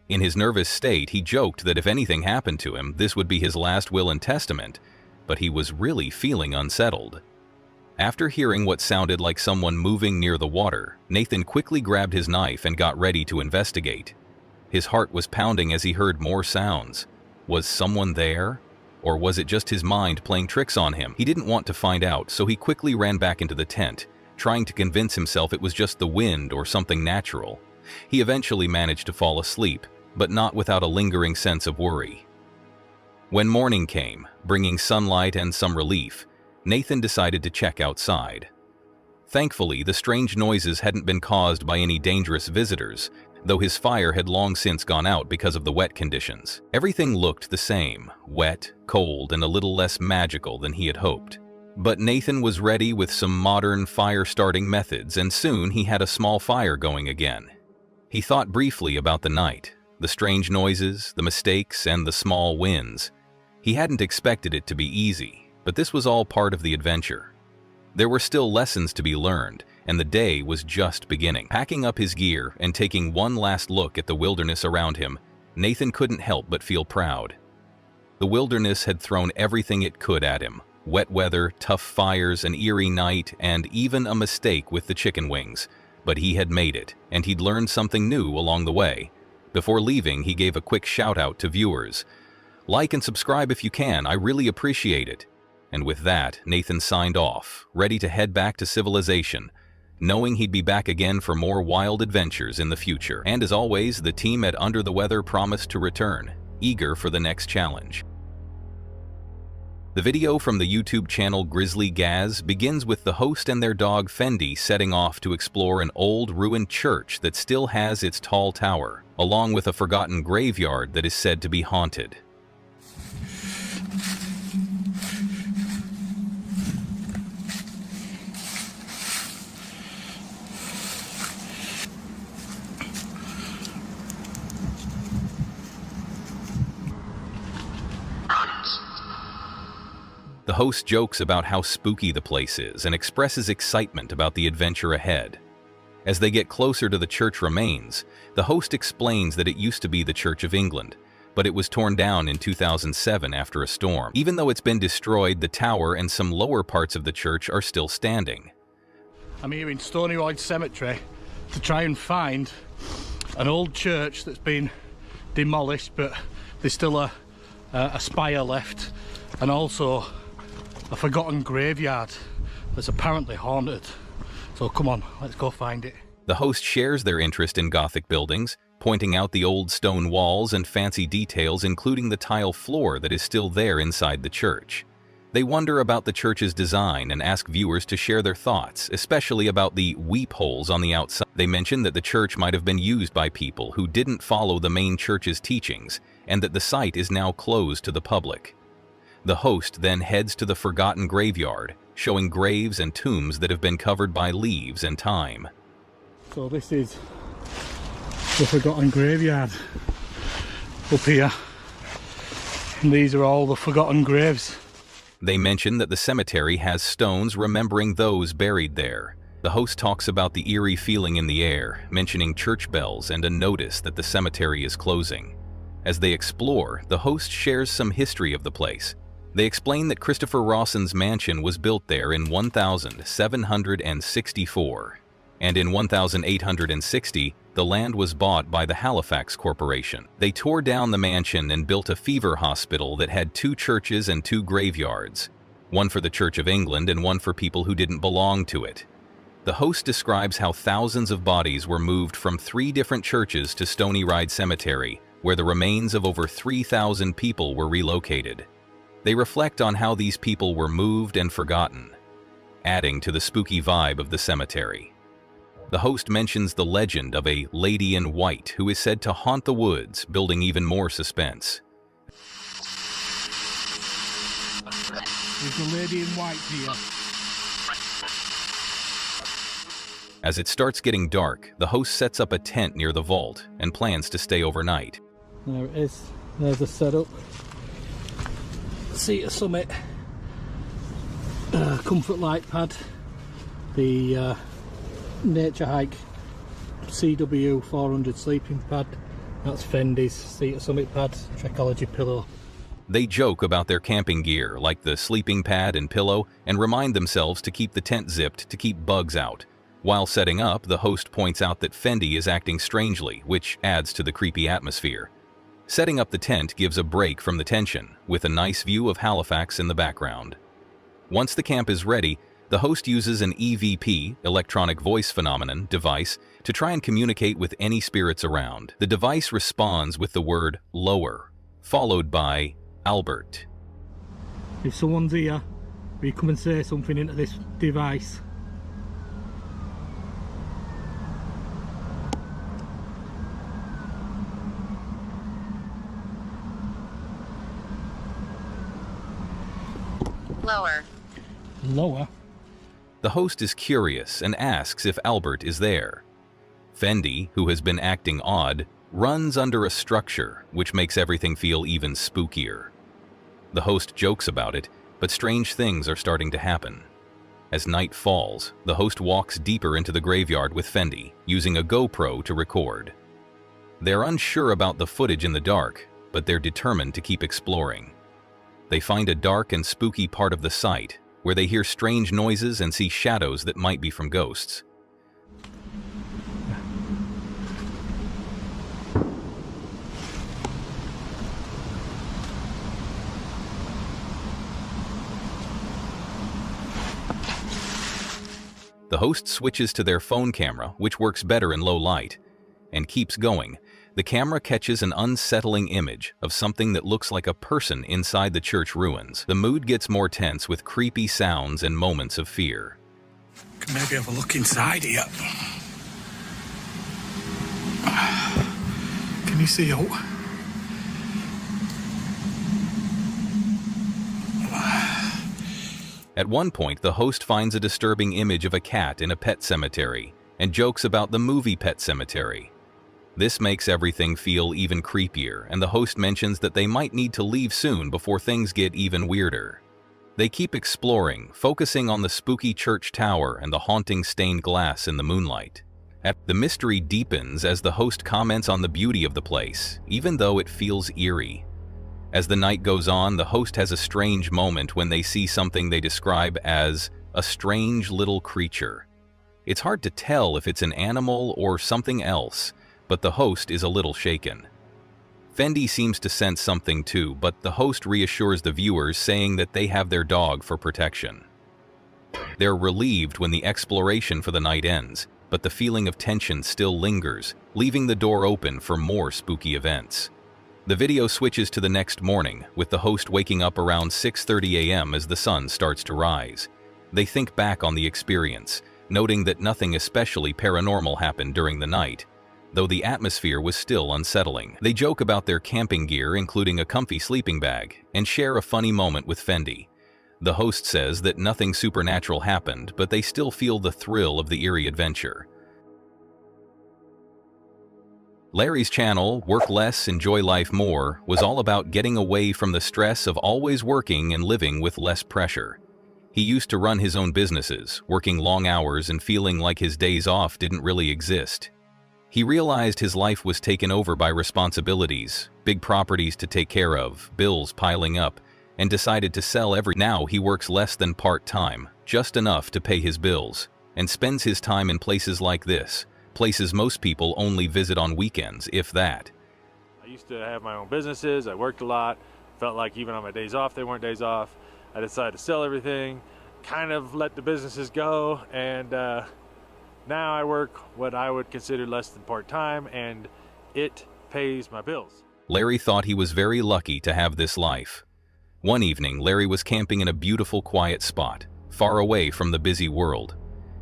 In his nervous state, he joked that if anything happened to him, this would be his last will and testament, but he was really feeling unsettled. After hearing what sounded like someone moving near the water, Nathan quickly grabbed his knife and got ready to investigate. His heart was pounding as he heard more sounds. Was someone there? Or was it just his mind playing tricks on him? He didn't want to find out, so he quickly ran back into the tent, trying to convince himself it was just the wind or something natural. He eventually managed to fall asleep, but not without a lingering sense of worry. When morning came, bringing sunlight and some relief, Nathan decided to check outside. Thankfully, the strange noises hadn't been caused by any dangerous visitors, though his fire had long since gone out because of the wet conditions. Everything looked the same, wet, cold, and a little less magical than he had hoped. But Nathan was ready with some modern fire-starting methods, and soon he had a small fire going again. He thought briefly about the night, the strange noises, the mistakes, and the small wins. He hadn't expected it to be easy, but this was all part of the adventure. There were still lessons to be learned, and the day was just beginning. Packing up his gear and taking one last look at the wilderness around him, Nathan couldn't help but feel proud. The wilderness had thrown everything it could at him: wet weather, tough fires, an eerie night, and even a mistake with the chicken wings. But he had made it, and he'd learned something new along the way. Before leaving, he gave a quick shout-out to viewers. Like and subscribe if you can, I really appreciate it. And with that, Nathan signed off, ready to head back to civilization, knowing he'd be back again for more wild adventures in the future. And as always, the team at Under the Weather promised to return, eager for the next challenge. The video from the YouTube channel Grizzly Gaz begins with the host and their dog Fendi setting off to explore an old ruined church that still has its tall tower, along with a forgotten graveyard that is said to be haunted. The host jokes about how spooky the place is and expresses excitement about the adventure ahead. As they get closer to the church remains, the host explains that it used to be the Church of England, but it was torn down in 2007 after a storm. Even though it's been destroyed, the tower and some lower parts of the church are still standing. I'm here in Stony Royd Cemetery to try and find an old church that's been demolished, but there's still a spire left, and also a forgotten graveyard that's apparently haunted. So come on, let's go find it. The host shares their interest in Gothic buildings, pointing out the old stone walls and fancy details, including the tile floor that is still there inside the church. They wonder about the church's design and ask viewers to share their thoughts, especially about the weep holes on the outside. They mention that the church might have been used by people who didn't follow the main church's teachings, and that the site is now closed to the public. The host then heads to the forgotten graveyard, showing graves and tombs that have been covered by leaves and time. So this is the forgotten graveyard up here. And these are all the forgotten graves. They mention that the cemetery has stones remembering those buried there. The host talks about the eerie feeling in the air, mentioning church bells and a notice that the cemetery is closing. As they explore, the host shares some history of the place. They explain that Christopher Rawson's mansion was built there in 1764, and in 1860, the land was bought by the Halifax Corporation. They tore down the mansion and built a fever hospital that had 2 churches and 2 graveyards, one for the Church of England and one for people who didn't belong to it. The host describes how thousands of bodies were moved from 3 different churches to Stony Royd Cemetery, where the remains of over 3,000 people were relocated. They reflect on how these people were moved and forgotten, adding to the spooky vibe of the cemetery. The host mentions the legend of a lady in white who is said to haunt the woods, building even more suspense. There's a lady in white here. As it starts getting dark, the host sets up a tent near the vault and plans to stay overnight. There it is. There's a setup. Seat of summit. Comfort light pad. The Nature Hike CW 400 sleeping pad. That's Fendi's Seat of Summit pad. Trekology pillow. They joke about their camping gear, like the sleeping pad and pillow, and remind themselves to keep the tent zipped to keep bugs out. While setting up, the host points out that Fendi is acting strangely, which adds to the creepy atmosphere. Setting up the tent gives a break from the tension, with a nice view of Halifax in the background. Once the camp is ready, the host uses an EVP, electronic voice phenomenon, device to try and communicate with any spirits around. The device responds with the word lower, followed by Albert. If someone's here, Will you come and say something into this device? Lower. Lower? The host is curious and asks if Albert is there. Fendi, who has been acting odd, runs under a structure, which makes everything feel even spookier. The host jokes about it, but strange things are starting to happen. As night falls, the host walks deeper into the graveyard with Fendi, using a GoPro to record. They're unsure about the footage in the dark, but they're determined to keep exploring. They find a dark and spooky part of the site, where they hear strange noises and see shadows that might be from ghosts. The host switches to their phone camera, which works better in low light, and keeps going. The camera catches an unsettling image of something that looks like a person inside the church ruins. The mood gets more tense with creepy sounds and moments of fear. Can maybe have a look inside here. Can you see out? At one point, the host finds a disturbing image of a cat in a pet cemetery and jokes about the movie Pet Sematary. This makes everything feel even creepier, and the host mentions that they might need to leave soon before things get even weirder. They keep exploring, focusing on the spooky church tower and the haunting stained glass in the moonlight. The mystery deepens as the host comments on the beauty of the place, even though it feels eerie. As the night goes on, the host has a strange moment when they see something they describe as a strange little creature. It's hard to tell if it's an animal or something else, but the host is a little shaken. Fendi seems to sense something too, but the host reassures the viewers, saying that they have their dog for protection. They're relieved when the exploration for the night ends, but the feeling of tension still lingers, leaving the door open for more spooky events. The video switches to the next morning, with the host waking up around 6:30 a.m. as the sun starts to rise. They think back on the experience, noting that nothing especially paranormal happened during the night, though the atmosphere was still unsettling. They joke about their camping gear, including a comfy sleeping bag, and share a funny moment with Fendi. The host says that nothing supernatural happened, but they still feel the thrill of the eerie adventure. Larry's channel, Work Less, Enjoy Life More, was all about getting away from the stress of always working and living with less pressure. He used to run his own businesses, working long hours and feeling like his days off didn't really exist. He realized his life was taken over by responsibilities, big properties to take care of, bills piling up, and decided to sell every. Now he works less than part-time, just enough to pay his bills, and spends his time in places like this, places most people only visit on weekends, if that. I used to have my own businesses, I worked a lot, felt like even on my days off, they weren't days off. I decided to sell everything, kind of let the businesses go, and now I work what I would consider less than part-time, and it pays my bills. Larry thought he was very lucky to have this life. One evening, Larry was camping in a beautiful, quiet spot, far away from the busy world.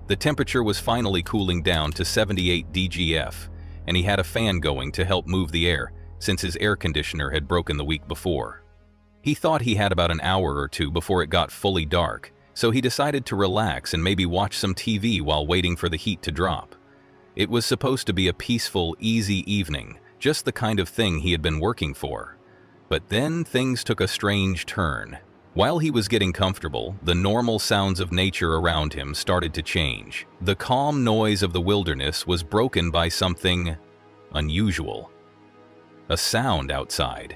The temperature was finally cooling down to 78 DGF, and he had a fan going to help move the air, since his air conditioner had broken the week before. He thought he had about an hour or two before it got fully dark, so he decided to relax and maybe watch some TV while waiting for the heat to drop. It was supposed to be a peaceful, easy evening, just the kind of thing he had been working for. But then things took a strange turn. While he was getting comfortable, the normal sounds of nature around him started to change. The calm noise of the wilderness was broken by something unusual. A sound outside.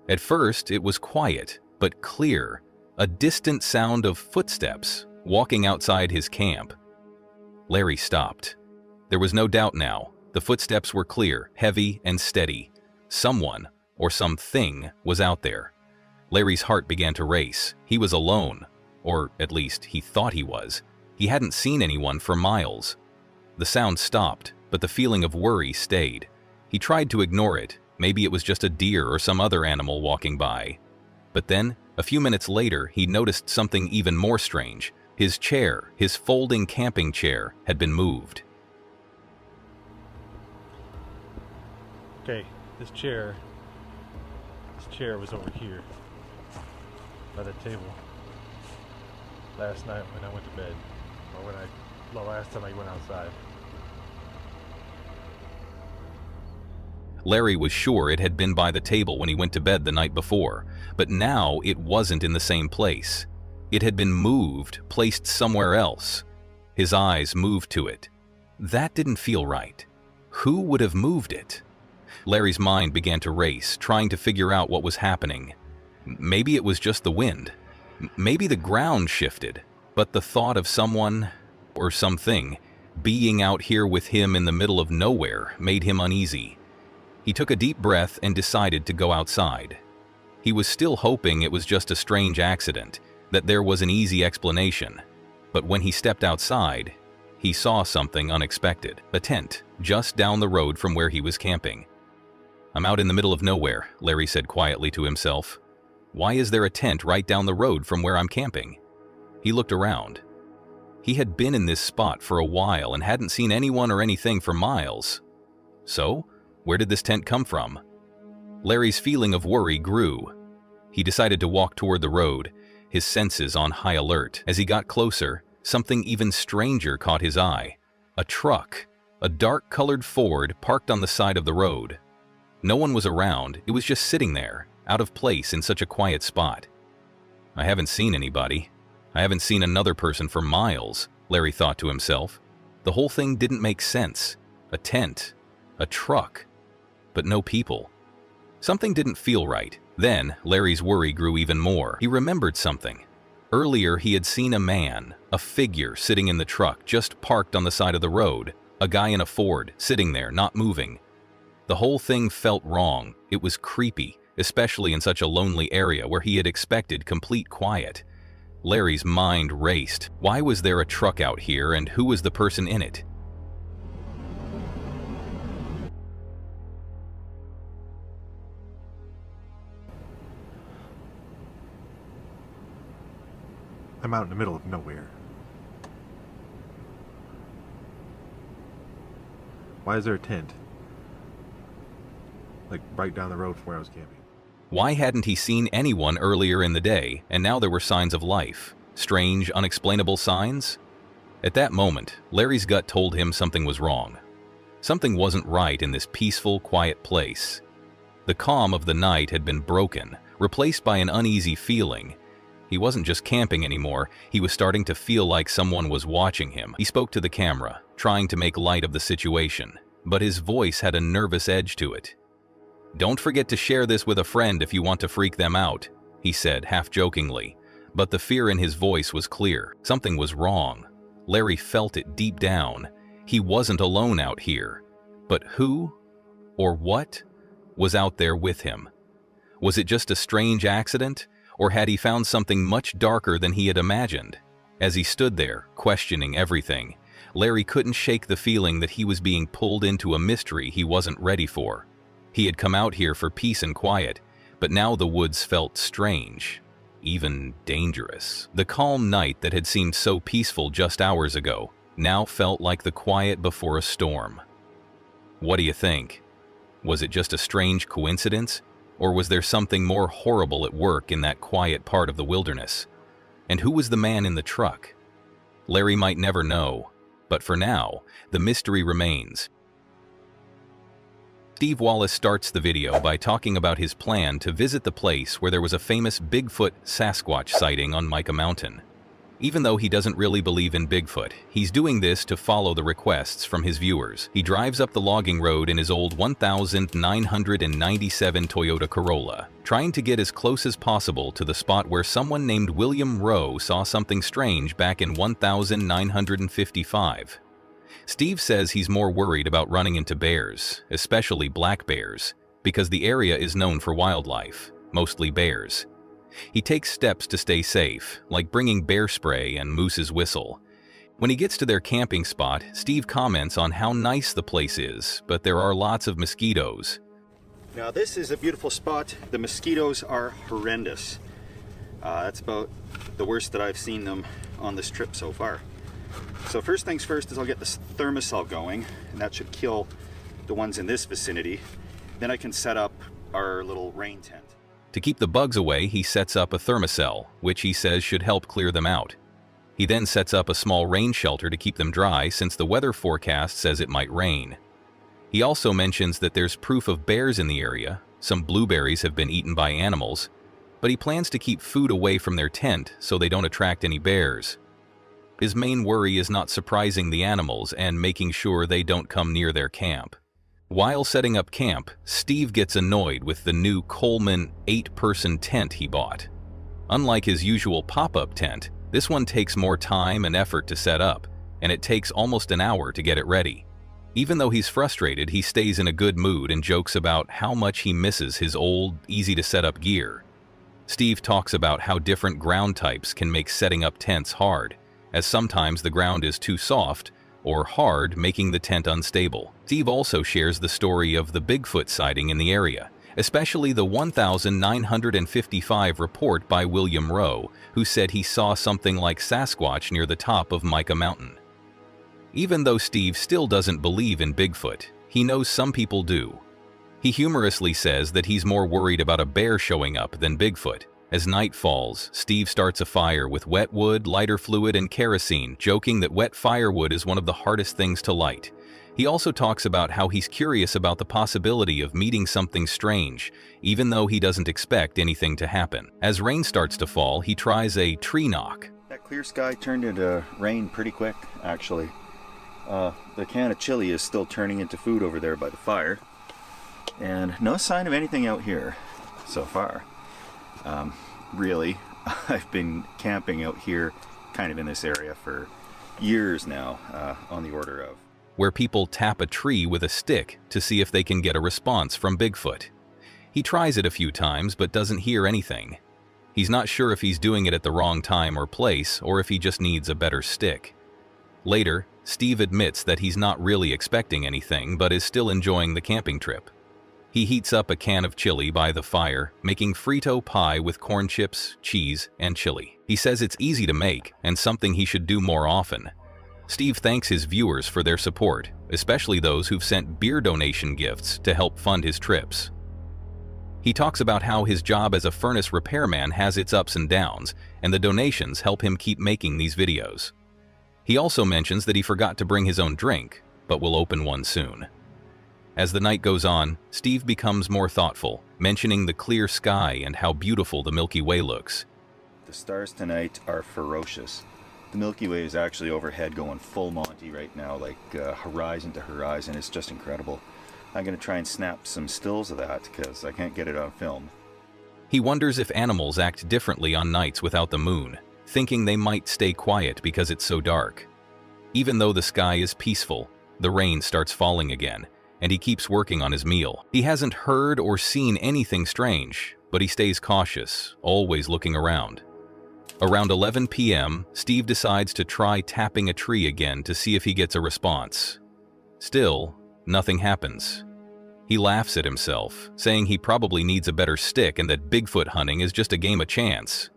At first, it was quiet, but clear, a distant sound of footsteps walking outside his camp. Larry stopped. There was no doubt now. The footsteps were clear, heavy, and steady. Someone, or something, was out there. Larry's heart began to race. He was alone, or at least he thought he was. He hadn't seen anyone for miles. The sound stopped, but the feeling of worry stayed. He tried to ignore it. Maybe it was just a deer or some other animal walking by. But then, a few minutes later, he noticed something even more strange. His chair, his folding camping chair, had been moved. Okay, this chair was over here by the table last night when I went to bed, or the last time I went outside. Larry was sure it had been by the table when he went to bed the night before, but now it wasn't in the same place. It had been moved, placed somewhere else. His eyes moved to it. That didn't feel right. Who would have moved it? Larry's mind began to race, trying to figure out what was happening. Maybe it was just the wind. Maybe the ground shifted, but the thought of someone, or something, being out here with him in the middle of nowhere made him uneasy. He took a deep breath and decided to go outside. He was still hoping it was just a strange accident, that there was an easy explanation. But when he stepped outside, he saw something unexpected. A tent, just down the road from where he was camping. "I'm out in the middle of nowhere," Larry said quietly to himself. "Why is there a tent right down the road from where I'm camping?" He looked around. He had been in this spot for a while and hadn't seen anyone or anything for miles. So, where did this tent come from? Larry's feeling of worry grew. He decided to walk toward the road, his senses on high alert. As he got closer, something even stranger caught his eye. A truck, a dark-colored Ford parked on the side of the road. No one was around, it was just sitting there, out of place in such a quiet spot. "I haven't seen anybody. I haven't seen another person for miles," Larry thought to himself. The whole thing didn't make sense. A tent, a truck, but no people. Something didn't feel right. Then, Larry's worry grew even more. He remembered something. Earlier, he had seen a man, a figure sitting in the truck, just parked on the side of the road. A guy in a Ford, sitting there, not moving. The whole thing felt wrong. It was creepy, especially in such a lonely area where he had expected complete quiet. Larry's mind raced. Why was there a truck out here, and who was the person in it? I'm out in the middle of nowhere. Why is there a tent? Like right down the road from where I was camping. Why hadn't he seen anyone earlier in the day, and now there were signs of life? Strange, unexplainable signs? At that moment, Larry's gut told him something was wrong. Something wasn't right in this peaceful, quiet place. The calm of the night had been broken, replaced by an uneasy feeling. He wasn't just camping anymore, he was starting to feel like someone was watching him. He spoke to the camera, trying to make light of the situation, but his voice had a nervous edge to it. "Don't forget to share this with a friend if you want to freak them out," he said half-jokingly, but the fear in his voice was clear. Something was wrong. Larry felt it deep down. He wasn't alone out here. But who, or what, was out there with him? Was it just a strange accident? Or had he found something much darker than he had imagined? As he stood there, questioning everything, Larry couldn't shake the feeling that he was being pulled into a mystery he wasn't ready for. He had come out here for peace and quiet, but now the woods felt strange, even dangerous. The calm night that had seemed so peaceful just hours ago now felt like the quiet before a storm. What do you think? Was it just a strange coincidence? Or was there something more horrible at work in that quiet part of the wilderness? And who was the man in the truck? Larry might never know, but for now, the mystery remains. Steve Wallace starts the video by talking about his plan to visit the place where there was a famous Bigfoot Sasquatch sighting on Mica Mountain. Even though he doesn't really believe in Bigfoot, he's doing this to follow the requests from his viewers. He drives up the logging road in his old 1997 Toyota Corolla, trying to get as close as possible to the spot where someone named William Rowe saw something strange back in 1955. Steve says he's more worried about running into bears, especially black bears, because the area is known for wildlife, mostly bears. He takes steps to stay safe, like bringing bear spray and Moose's whistle. When he gets to their camping spot, Steve comments on how nice the place is, but there are lots of mosquitoes. Now this is a beautiful spot. The mosquitoes are horrendous. That's about the worst that I've seen them on this trip so far. So first things first is I'll get this thermosol going, and that should kill the ones in this vicinity. Then I can set up our little rain tent. To keep the bugs away, he sets up a thermocell, which he says should help clear them out. He then sets up a small rain shelter to keep them dry since the weather forecast says it might rain. He also mentions that there's proof of bears in the area, some blueberries have been eaten by animals, but he plans to keep food away from their tent so they don't attract any bears. His main worry is not surprising the animals and making sure they don't come near their camp. While setting up camp, Steve gets annoyed with the new Coleman 8-person tent he bought. Unlike his usual pop-up tent, this one takes more time and effort to set up, and it takes almost an hour to get it ready. Even though he's frustrated, he stays in a good mood and jokes about how much he misses his old, easy-to-set-up gear. Steve talks about how different ground types can make setting up tents hard, as sometimes the ground is too soft or hard, making the tent unstable. Steve also shares the story of the Bigfoot sighting in the area, especially the 1955 report by William Rowe, who said he saw something like Sasquatch near the top of Mica Mountain. Even though Steve still doesn't believe in Bigfoot, he knows some people do. He humorously says that he's more worried about a bear showing up than Bigfoot. As night falls, Steve starts a fire with wet wood, lighter fluid, and kerosene, joking that wet firewood is one of the hardest things to light. He also talks about how he's curious about the possibility of meeting something strange, even though he doesn't expect anything to happen. As rain starts to fall, he tries a tree knock. That clear sky turned into rain pretty quick, actually. The can of chili is still turning into food over there by the fire. And no sign of anything out here so far. Really, I've been camping out here, kind of in this area, for years now, on the order of. Where people tap a tree with a stick to see if they can get a response from Bigfoot. He tries it a few times but doesn't hear anything. He's not sure if he's doing it at the wrong time or place, or if he just needs a better stick. Later, Steve admits that he's not really expecting anything but is still enjoying the camping trip. He heats up a can of chili by the fire, making Frito pie with corn chips, cheese, and chili. He says it's easy to make and something he should do more often. Steve thanks his viewers for their support, especially those who've sent beer donation gifts to help fund his trips. He talks about how his job as a furnace repairman has its ups and downs, and the donations help him keep making these videos. He also mentions that he forgot to bring his own drink, but will open one soon. As the night goes on, Steve becomes more thoughtful, mentioning the clear sky and how beautiful the Milky Way looks. The stars tonight are ferocious. The Milky Way is actually overhead going full Monty right now, like horizon to horizon. It's just incredible. I'm going to try and snap some stills of that because I can't get it on film. He wonders if animals act differently on nights without the moon, thinking they might stay quiet because it's so dark. Even though the sky is peaceful, the rain starts falling again, and he keeps working on his meal. He hasn't heard or seen anything strange, but he stays cautious, always looking around. Around 11 p.m., Steve decides to try tapping a tree again to see if he gets a response. Still, nothing happens. He laughs at himself, saying he probably needs a better stick and that Bigfoot hunting is just a game of chance.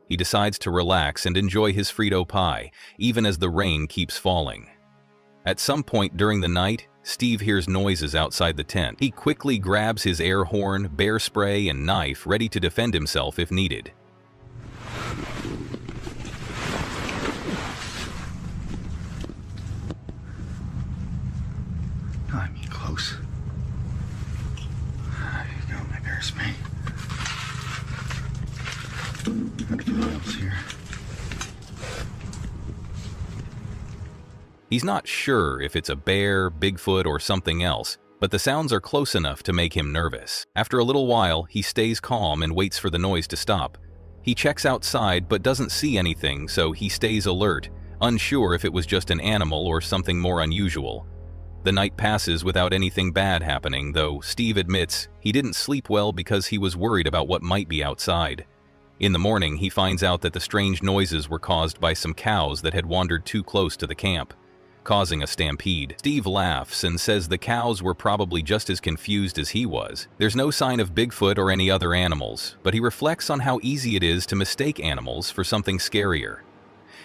He decides to relax and enjoy his Frito pie, even as the rain keeps falling. At some point during the night, Steve hears noises outside the tent. He quickly grabs his air horn, bear spray, and knife, ready to defend himself if needed. I'm getting close. There you go, my bear spray. Nothing else here. He's not sure if it's a bear, Bigfoot, or something else, but the sounds are close enough to make him nervous. After a little while, he stays calm and waits for the noise to stop. He checks outside but doesn't see anything, so he stays alert, unsure if it was just an animal or something more unusual. The night passes without anything bad happening, though Steve admits he didn't sleep well because he was worried about what might be outside. In the morning, he finds out that the strange noises were caused by some cows that had wandered too close to the camp, causing a stampede. Steve laughs and says the cows were probably just as confused as he was. There's no sign of Bigfoot or any other animals, but he reflects on how easy it is to mistake animals for something scarier.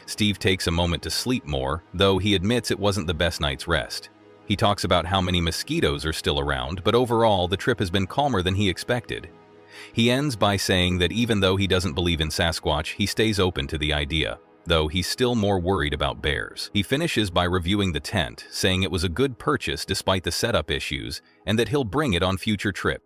Steve takes a moment to sleep more, though he admits it wasn't the best night's rest. He talks about how many mosquitoes are still around, but overall the trip has been calmer than he expected. He ends by saying that even though he doesn't believe in Sasquatch, he stays open to the idea, though he's still more worried about bears. He finishes by reviewing the tent, saying it was a good purchase despite the setup issues, and that he'll bring it on future trips.